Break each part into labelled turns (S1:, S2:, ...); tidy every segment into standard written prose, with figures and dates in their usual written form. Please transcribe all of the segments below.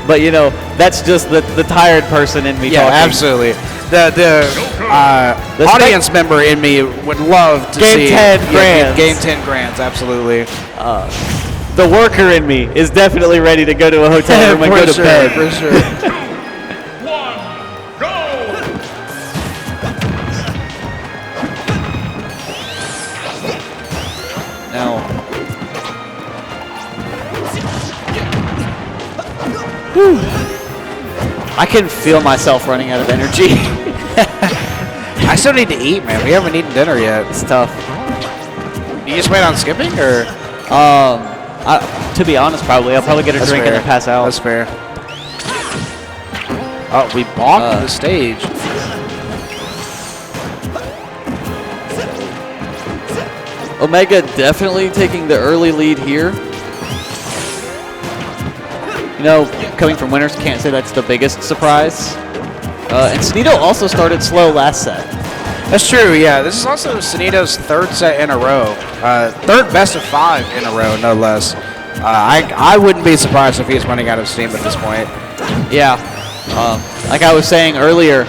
S1: But, you know, that's just the tired person in me talking.
S2: Absolutely. The audience member in me would love to see
S1: Game 10 grands.
S2: Game 10 grands, absolutely.
S1: The worker in me is definitely ready to go to a hotel room and go to bed.
S2: For sure.
S1: Now, whew. I can feel myself running out of energy.
S2: I still need to eat, man. We haven't eaten dinner yet.
S1: It's tough.
S2: You just plan on skipping, or?
S1: To be honest, probably. I'll probably get a drink and then pass out.
S2: That's fair. Oh, we bonked the stage.
S1: Omega definitely taking the early lead here. You know, coming from winners, can't say that's the biggest surprise. And Sonido also started slow last set.
S2: That's true, yeah. This is also Sonido's third set in a row. Third best of 5 in a row, no less. I wouldn't be surprised if he's running out of steam at this point.
S1: Yeah. Like I was saying earlier,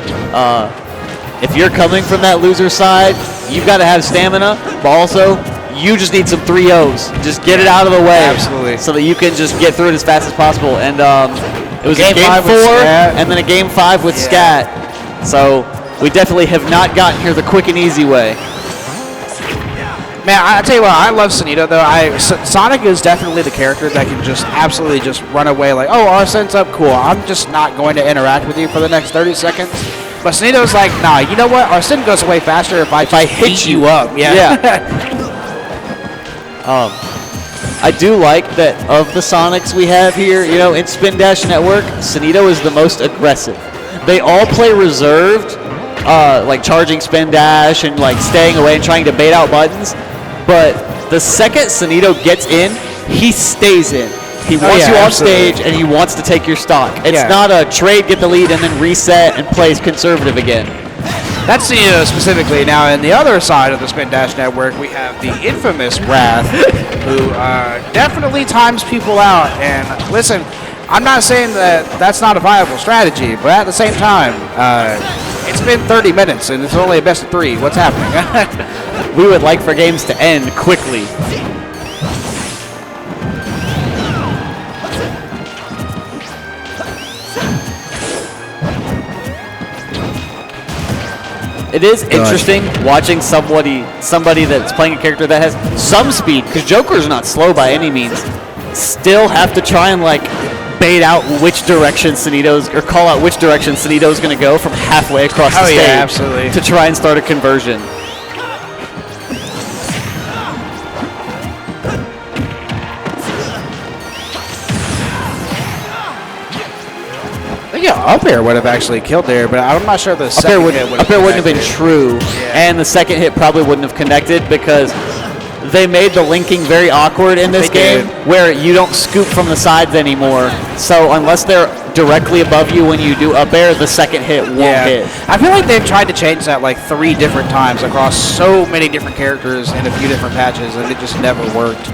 S1: if you're coming from that loser side, you've got to have stamina, but also you just need some 3-0s. Just get it out of the way.
S2: Absolutely.
S1: So that you can just get through it as fast as possible. And it was a game 4 and then a game 5 with Scat. So we definitely have not gotten here the quick and easy way.
S2: Man, I tell you what, I love Sonido though. Sonic is definitely the character that can just absolutely just run away like, oh, Arsene's up, cool. I'm just not going to interact with you for the next 30 seconds. But Sonido's like, nah, you know what? Arsene goes away faster if I hit you up. Yeah.
S1: I do like that of the Sonics we have here, you know, in Spin Dash Network, Sonido is the most aggressive. They all play reserved, like charging Spin Dash and like staying away and trying to bait out buttons. But the second Sonido gets in, he stays in. He wants you off stage and he wants to take your stock. It's not a trade, get the lead, and then reset and plays conservative again.
S2: That's Sonido specifically. Now, on the other side of the Spin Dash Network, we have the infamous Wrath, who definitely times people out. And listen, I'm not saying that that's not a viable strategy, but at the same time, it's been 30 minutes and it's only a best of 3. What's happening?
S1: We would like for games to end quickly. It is interesting watching somebody that's playing a character that has some speed, because Joker's not slow by any means, still have to try and like bait out which direction Sonido's, or call out which direction Sonido's going to go from halfway across the stage.
S2: Yeah, absolutely.
S1: To try and start a conversion.
S2: Yeah, up air would have actually killed there, but I'm not sure the second hit would
S1: have been true, and the second hit probably wouldn't have connected because they made the linking very awkward in this game where you don't scoop from the sides anymore. So unless they're directly above you when you do up air, the second hit won't hit.
S2: I feel like they've tried to change that like 3 different times across so many different characters in a few different patches, and it just never worked.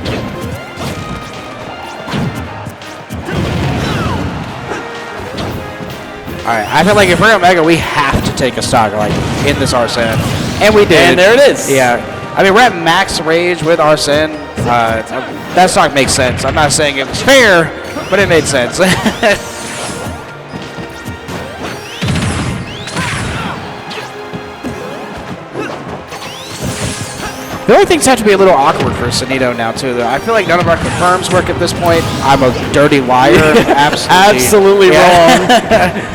S2: All right, I feel like if we're Omega, we have to take a stock like in this Arsene, and we did.
S1: And there it is.
S2: Yeah, I mean we're at max rage with Arsene. That stock makes sense. I'm not saying it was fair, but it made sense. The only things have to be a little awkward for Sonido now, too, though. I feel like none of our confirms work at this point. I'm a dirty liar.
S1: Absolutely wrong.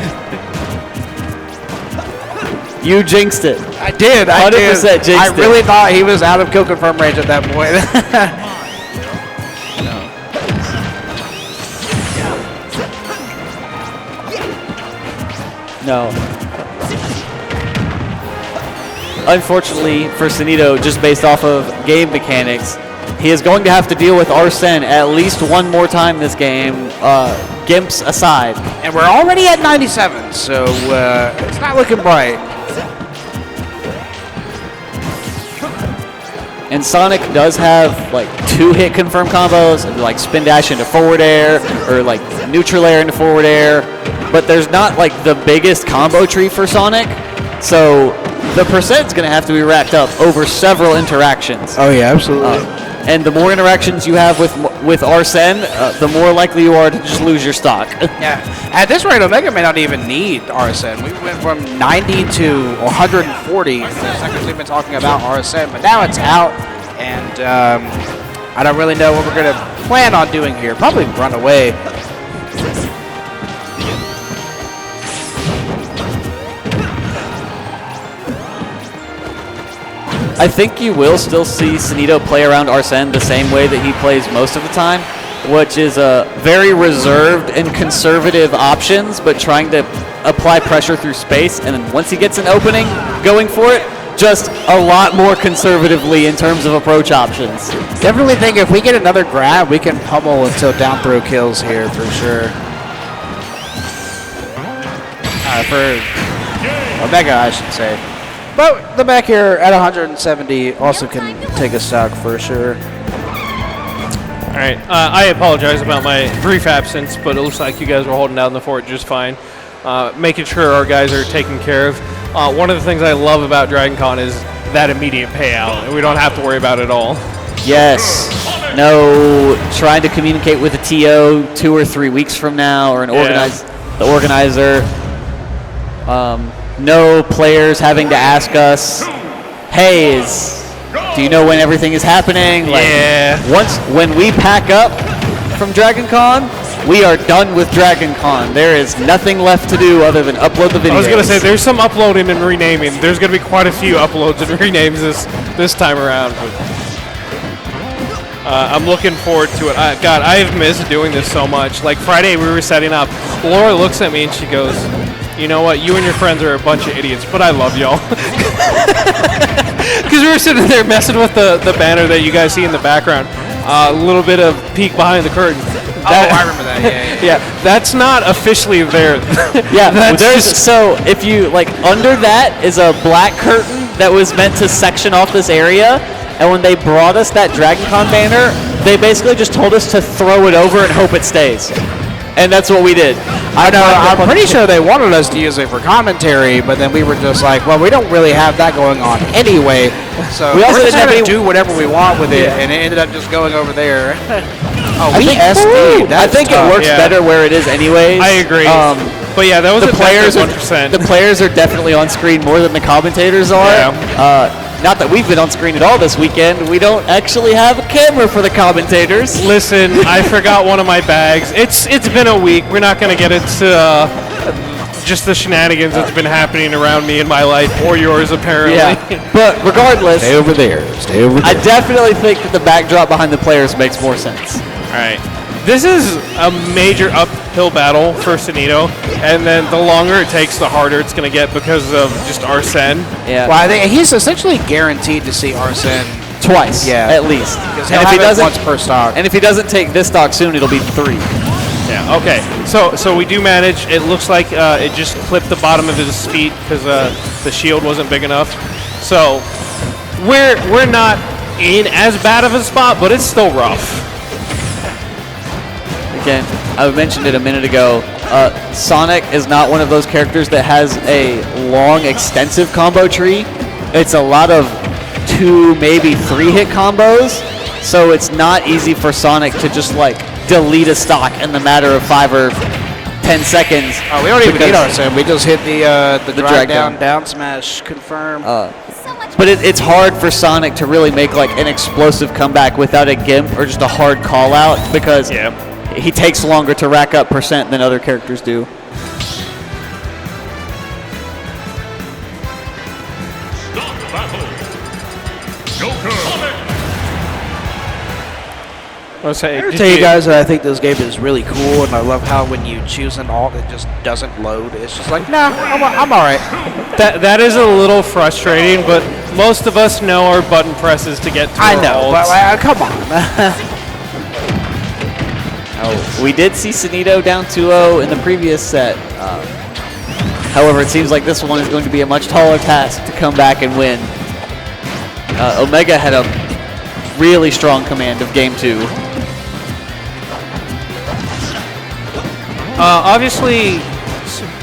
S1: You jinxed it.
S2: I did.
S1: 100% jinxed it.
S2: I really thought he was out of kill confirm range at that point.
S1: No. Unfortunately for Sonido, just based off of game mechanics, he is going to have to deal with Arsene at least one more time this game, Gimps aside.
S2: And we're already at 97, so it's not looking bright.
S1: And Sonic does have like 2-hit confirm combos, like spin dash into forward air or like neutral air into forward air. But there's not like the biggest combo tree for Sonic, so the percent's going to have to be racked up over several interactions.
S2: Oh yeah, absolutely.
S1: And the more interactions you have with Arsene, the more likely you are to just lose your stock.
S2: Yeah. At this rate, Omega may not even need Arsene. We went from 90 to 140 the seconds we've been talking about Arsene, but now it's out, and I don't really know what we're going to plan on doing here. Probably run away.
S1: I think you will still see Sonido play around Arsene the same way that he plays most of the time, which is very reserved and conservative options, but trying to apply pressure through space. And then once he gets an opening, going for it, just a lot more conservatively in terms of approach options.
S2: Definitely think if we get another grab, we can pummel until down throw kills here for sure. For Omega, I should say. But the back here at 170 also can take a stock for sure.
S3: All right, I apologize about my brief absence, but it looks like you guys were holding down the fort just fine, making sure our guys are taken care of. One of the things I love about Dragon Con is that immediate payout, and we don't have to worry about it at all.
S1: Yes. No trying to communicate with a TO 2 or 3 weeks from now, or the organizer. No players having to ask us, hey, do you know when everything is happening? When we pack up from Dragon Con, we are done with Dragon Con. There is nothing left to do other than upload the videos.
S3: I was going to say, there's some uploading and renaming. There's going to be quite a few uploads and renames this time around. I'm looking forward to it. God, I have missed doing this so much. Like Friday, we were setting up. Laura looks at me and she goes, you know what? You and your friends are a bunch of idiots, but I love y'all. Because we were sitting there messing with the banner that you guys see in the background. A little bit of peek behind the curtain.
S2: I remember that. Yeah.
S3: Yeah, that's not officially there.
S1: Yeah, so if you under that is a black curtain that was meant to section off this area, and when they brought us that Dragon Con banner, they basically just told us to throw it over and hope it stays. And that's what we did.
S2: I'm pretty sure they wanted us to use it for commentary, but then we were just like, well, we don't really have that going on anyway, so we also didn't have to do whatever we want with it, and it ended up just going over there.
S1: I think it works better where it is anyways.
S3: I agree. But yeah, that was
S1: the players.
S3: 100%.
S1: The players are definitely on screen more than the commentators are.
S3: Yeah.
S1: Not that we've been on screen at all this weekend. We don't actually have a camera for the commentators.
S3: Listen, I forgot one of my bags. It's been a week. We're not going to get into just the shenanigans that's been happening around me in my life, or yours apparently.
S1: Yeah. But regardless,
S2: Stay over there.
S1: I definitely think that the backdrop behind the players makes more sense.
S3: All right. This is a major uphill battle for Sonido, and then the longer it takes, the harder it's going to get because of just Arsene.
S1: Yeah.
S2: Well, I think he's essentially guaranteed to see Arsene
S1: twice, at least.
S2: And if he doesn't, once per stock.
S1: And if he doesn't take this stock soon, it'll be 3.
S3: Yeah. Okay. So we do manage. It looks like it just clipped the bottom of his feet because the shield wasn't big enough. So we're not in as bad of a spot, but it's still rough.
S1: Again, I mentioned it a minute ago. Sonic is not one of those characters that has a long, extensive combo tree. It's a lot of 2, maybe 3-hit combos. So it's not easy for Sonic to just delete a stock in the matter of 5 or 10 seconds.
S2: We don't even need Arsene. We just hit the drag down smash confirm.
S1: But it's hard for Sonic to really make an explosive comeback without a gimp or just a hard call out because he takes longer to rack up percent than other characters do.
S3: I
S2: tell you guys that I think this game is really cool, and I love how when you choose an alt, it just doesn't load. It's just like, nah, I'm all right.
S3: That is a little frustrating, but most of us know our button presses to get to our alts.
S2: But come on.
S1: We did see Sonido down 2-0 in the previous set. However, it seems like this one is going to be a much taller task to come back and win. Omega had a really strong command of game 2.
S3: Obviously,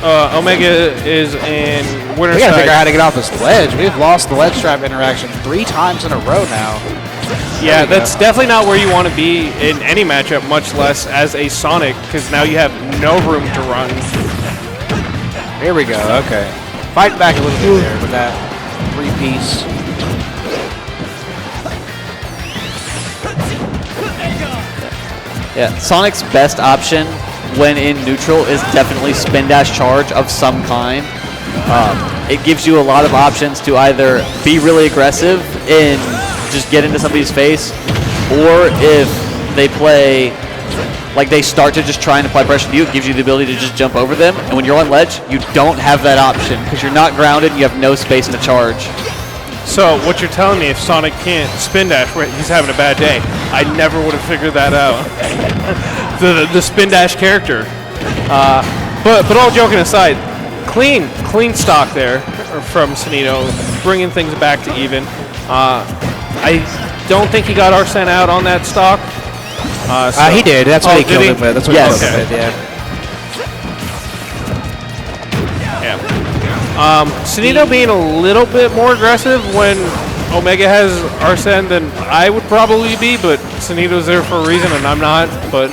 S3: Omega is in winner's
S2: We gotta
S3: side.
S2: figure out how to get off this ledge. We've lost the ledge trap interaction 3 times in a row now.
S3: Yeah, that's definitely not where you want to be in any matchup, much less as a Sonic, because now you have no room to run.
S2: Here we go. Okay. Fighting back a little bit there with that 3-piece.
S1: Yeah, Sonic's best option when in neutral is definitely spin dash charge of some kind. It gives you a lot of options to either be really aggressive and just get into somebody's face, or if they play, like they start to just try and apply pressure to you, it gives you the ability to just jump over them. And when you're on ledge, you don't have that option because you're not grounded and you have no space to charge.
S3: So what you're telling me, if Sonic can't spin dash, he's having a bad day. I never would have figured that out. the spin dash character. But all joking aside, clean stock there from Sonido, bringing things back to even. I don't think he got Arsene out on that stock.
S2: He did. That's what he killed him with. That's what he killed him with,
S3: yeah. Sonido being a little bit more aggressive when Omega has Arsene than I would probably be, but Sonido's there for a reason and I'm not. But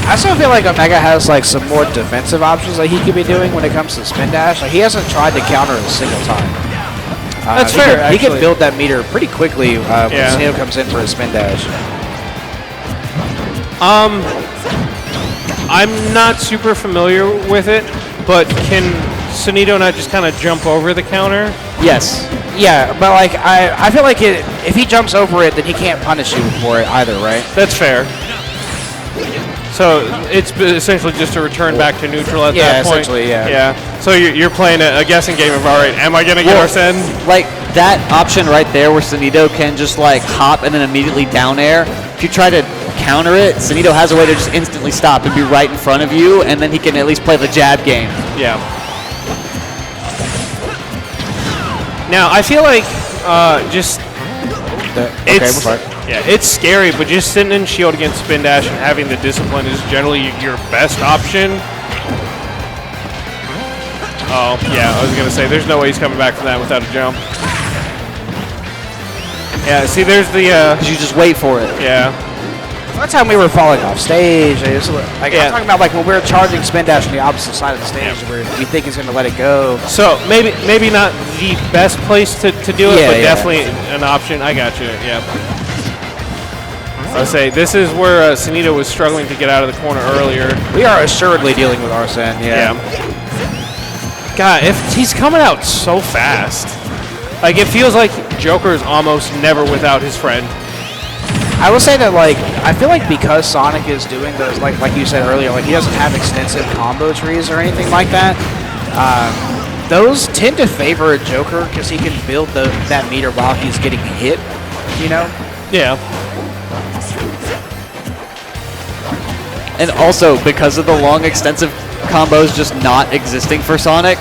S2: I still feel like Omega has like some more defensive options that he could be doing when it comes to spin dash. Like he hasn't tried to counter a single time.
S3: That's fair.
S2: He can build that meter pretty quickly when Sonido comes in for a spin dash.
S3: I'm not super familiar with it, but can Sonido not just kind of jump over the counter?
S1: Yes.
S2: Yeah, but like I feel like if he jumps over it, then he can't punish you for it either, right?
S3: That's fair. So it's essentially just a return back to neutral at that point.
S2: Essentially, yeah.
S3: Yeah. So you're playing a guessing game of, all right, am I going to get Arsene?
S1: Like that option right there where Sonido can just like hop and then immediately down air. If you try to counter it, Sonido has a way to just instantly stop and be right in front of you, and then he can at least play the jab game.
S3: Yeah. Now, I feel like it's scary, but just sitting in shield against spin dash and having the discipline is generally your best option. Oh, yeah, I was going to say, there's no way he's coming back from that without a jump. Yeah, see, there's the...
S1: you just wait for it.
S3: Yeah.
S2: One time we were falling off stage. I'm talking about like when we were charging spin dash on the opposite side of the stage where we think he's going to let it go.
S3: So maybe not the best place to do it, but definitely an option. I got you. Yeah. I'll say this is where Sonido was struggling to get out of the corner earlier.
S2: We are assuredly dealing with Arsene. Yeah.
S3: God, if he's coming out so fast, like it feels like Joker is almost never without his friend.
S2: I will say that, like, I feel like because Sonic is doing those, like you said earlier, like he doesn't have extensive combo trees or anything like that. Those tend to favor a Joker because he can build that meter while he's getting hit, you know?
S3: Yeah.
S1: And also, because of the long, extensive combos just not existing for Sonic,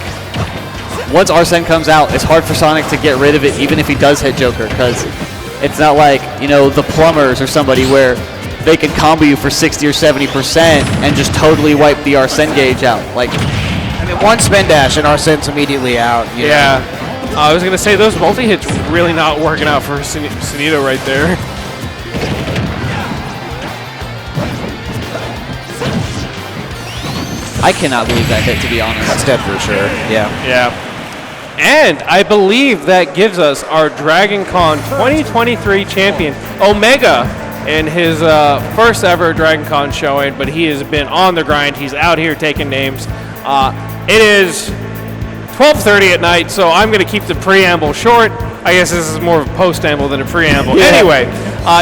S1: once Arsene comes out, it's hard for Sonic to get rid of it even if he does hit Joker, because it's not like, you know, the plumbers or somebody where they can combo you for 60 or 70% and just totally wipe the Arsene gauge out. Like,
S2: I mean, one spin dash and Arsene's immediately out. You know?
S3: I was going to say, those multi-hits really not working out for Sonido right there.
S1: I cannot believe that hit, to be honest.
S2: That's dead for sure. Yeah.
S3: Yeah. And I believe that gives us our Dragon Con 2023 champion, Omega, in his first ever Dragon Con showing, but he has been on the grind. He's out here taking names. It is 12:30 at night, so I'm going to keep the preamble short. I guess this is more of a post-amble than a preamble. Yeah. Anyway,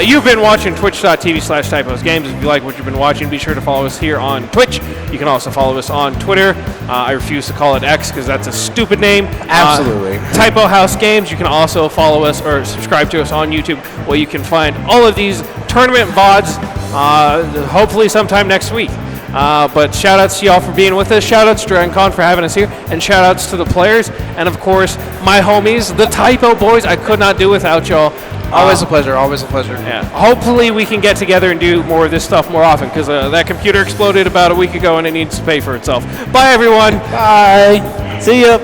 S3: you've been watching twitch.tv/typosgames. If you like what you've been watching, be sure to follow us here on Twitch. You can also follow us on Twitter. I refuse to call it X because that's a stupid name.
S2: Absolutely.
S3: Typo House Games. You can also follow us or subscribe to us on YouTube, where you can find all of these tournament VODs hopefully sometime next week. But shout outs to y'all for being with us. Shout outs to DragonCon for having us here. And shout outs to the players. And of course, my homies, the Typo Boys. I could not do without y'all.
S2: Always a pleasure. Always a pleasure.
S3: Yeah. Hopefully we can get together and do more of this stuff more often because that computer exploded about a week ago and it needs to pay for itself. Bye, everyone.
S2: Bye.
S1: See ya.